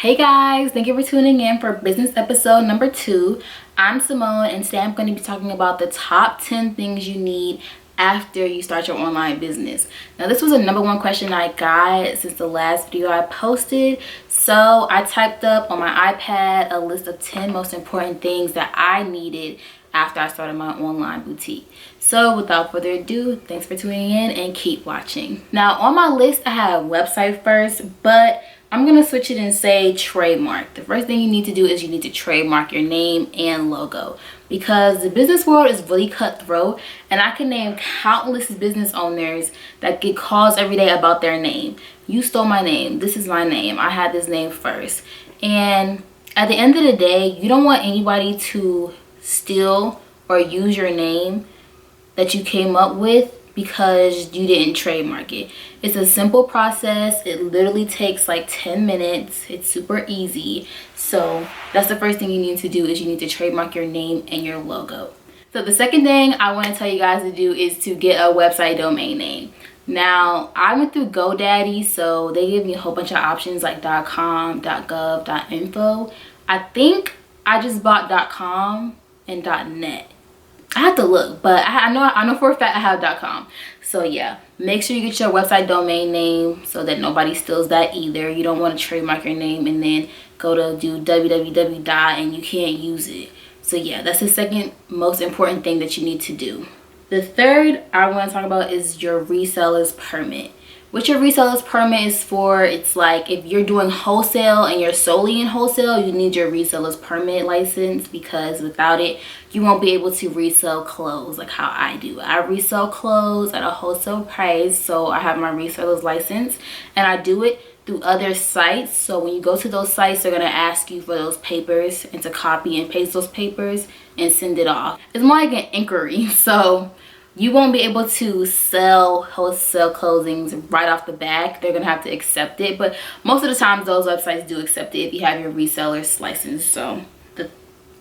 Hey guys, thank you for tuning in for business episode number 2. I'm Simone, and today I'm going to be talking about the top 10 things you need after you start your online business. Now, this was a number 1 question I got since the last video I posted. So I typed up on my iPad a list of 10 most important things that I needed after I started my online boutique. So without further ado, thanks for tuning in and keep watching. Now, on my list, I have website first, but I'm gonna switch it and say trademark. The first thing you need to do is you need to trademark your name and logo, because the business world is really cutthroat, and I can name countless business owners that get calls every day about their name. You stole my name. This is my name. I had this name first. And at the end of the day, you don't want anybody to steal or use your name that you came up with because you didn't trademark it. It's a simple process. It literally takes like 10 minutes. It's super easy. So that's the first thing you need to do, is you need to trademark your name and your logo. So the second thing I want to tell you guys to do is to get a website domain name. Now, I went through GoDaddy, so they give me a whole bunch of options like .com, .gov, .info. I think I just bought .com and .net. I have to look, but I know for a fact I have .com. So yeah, make sure you get your website domain name so that nobody steals that either. You don't want to trademark your name and then go to do www and you can't use it. So yeah, that's the second most important thing that you need to do. The third I want to talk about is your reseller's permit. What your reseller's permit is for, it's like if you're doing wholesale and you're solely in wholesale, you need your reseller's permit license, because without it, you won't be able to resell clothes like how I do. I resell clothes at a wholesale price, so I have my reseller's license, and I do it through other sites. So when you go to those sites, they're going to ask you for those papers and to copy and paste those papers and send it off. It's more like an inquiry, so you won't be able to sell wholesale clothings right off the back. They're going to have to accept it. But most of the times, those websites do accept it if you have your reseller's license. So the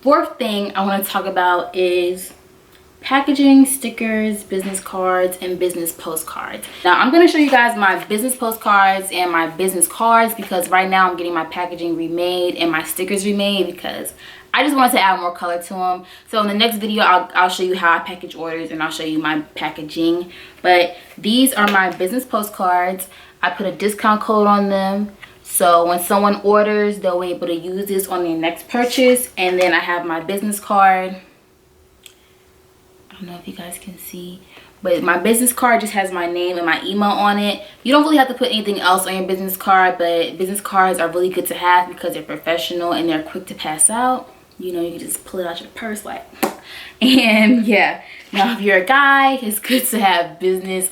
fourth thing I want to talk about is packaging, stickers, business cards, and business postcards. Now, I'm going to show you guys my business postcards and my business cards, because right now I'm getting my packaging remade and my stickers remade, because I just wanted to add more color to them. So in the next video, I'll show you how I package orders, and I'll show you my packaging. But these are my business postcards. I put a discount code on them, so when someone orders, they'll be able to use this on their next purchase. And then I have my business card. I don't know if you guys can see, but my business card just has my name and my email on it. You don't really have to put anything else on your business card, but business cards are really good to have because they're professional and they're quick to pass out. You know, you can just pull it out your purse like. And yeah, now if you're a guy, it's good to have business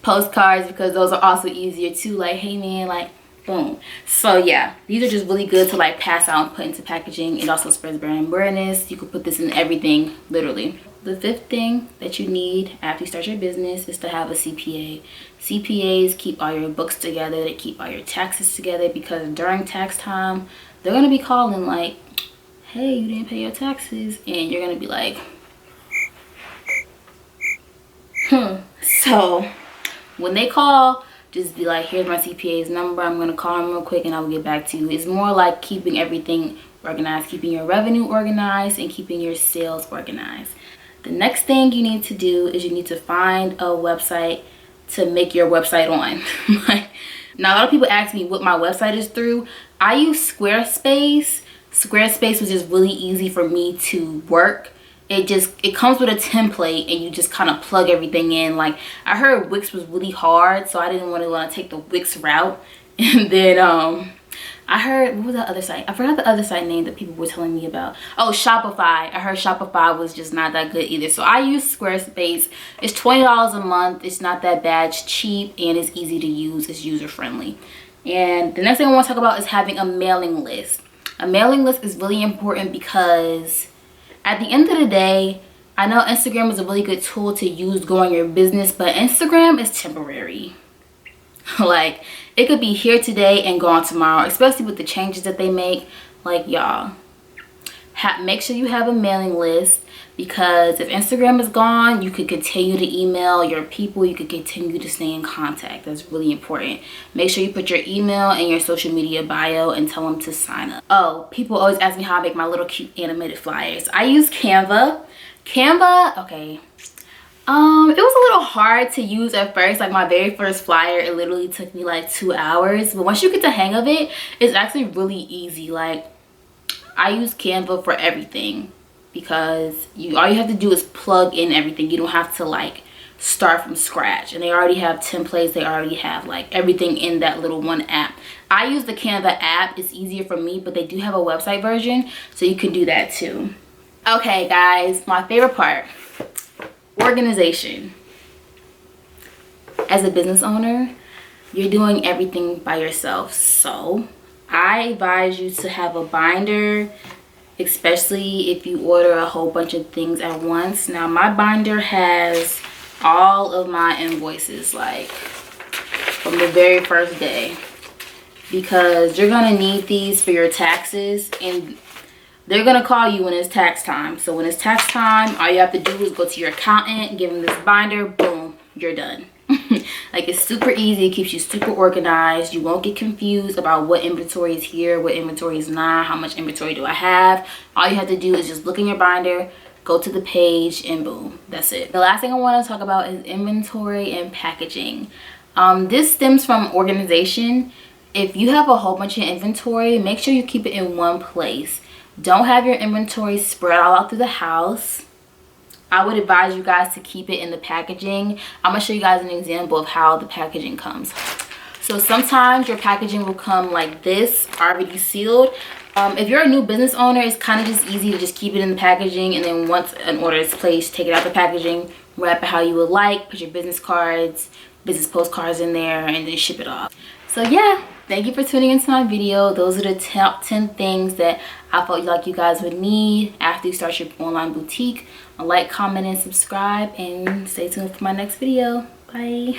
postcards, because those are also easier too. Like, hey man, like, boom. So yeah, these are just really good to like pass out and put into packaging. It also spreads brand awareness. You can put this in everything, literally. The fifth thing that you need after you start your business is to have a CPA. CPAs keep all your books together. They keep all your taxes together, because during tax time, they're going to be calling like, hey, you didn't pay your taxes. And you're going to be like, So when they call, just be like, here's my CPA's number. I'm going to call him real quick and I will get back to you. It's more like keeping everything organized, keeping your revenue organized, and keeping your sales organized. The next thing you need to do is you need to find a website to make your website on. Now, a lot of people ask me what my website is through. I use Squarespace. Squarespace was just really easy for me to work. It comes with a template and you just kind of plug everything in. Like, I heard Wix was really hard, so I didn't want to take the Wix route. And then I heard, what was that other site? I forgot the other site name that people were telling me about. Oh, Shopify. I heard Shopify was just not that good either. So I use Squarespace. It's $20 a month. It's not that bad. It's cheap and it's easy to use. It's user friendly. And the next thing I want to talk about is having a mailing list. A mailing list is really important because at the end of the day, I know Instagram is a really good tool to use growing your business, but Instagram is temporary. Like, it could be here today and gone tomorrow, especially with the changes that they make. Like, y'all, Make sure you have a mailing list, because if Instagram is gone, you could continue to email your people. You could continue to stay in contact. That's really important. Make sure you put your email in your social media bio and tell them to sign up. Oh, people always ask me how I make my little cute animated flyers. I use Canva. Okay. It was a little hard to use at first. Like my very first flyer, it literally took me like 2 hours. But once you get the hang of it, it's actually really easy. Like, I use Canva for everything, because all you have to do is plug in everything. You don't have to like start from scratch, and they already have templates. They already have like everything in that little one app. I use the Canva app. It's easier for me, but they do have a website version, so you can do that too. Okay guys, my favorite part, organization. As a business owner, you're doing everything by yourself, so I advise you to have a binder, especially if you order a whole bunch of things at once. Now my binder has all of my invoices, like from the very first day, because you're gonna need these for your taxes, and they're gonna call you when it's tax time. So when it's tax time, all you have to do is go to your accountant, give them this binder, boom, you're done. Like, it's super easy. It keeps you super organized. You won't get confused about what inventory is here, what inventory is not, how much inventory do I have. All you have to do is just look in your binder, go to the page, and boom, that's it. The last thing I want to talk about is inventory and packaging. This stems from organization. If you have a whole bunch of inventory, make sure you keep it in one place. Don't have your inventory spread all out through the house. I would advise you guys to keep it in the packaging. I'm gonna show you guys an example of how the packaging comes. So sometimes your packaging will come like this, already sealed. If you're a new business owner, it's kind of just easy to just keep it in the packaging, and then once an order is placed, take it out the packaging, wrap it how you would like, put your business cards, business postcards in there, and then ship it off. So yeah, thank you for tuning into my video. Those are the top 10 things that I felt like you guys would need after you start your online boutique. Like, comment, and subscribe, and stay tuned for my next video. Bye.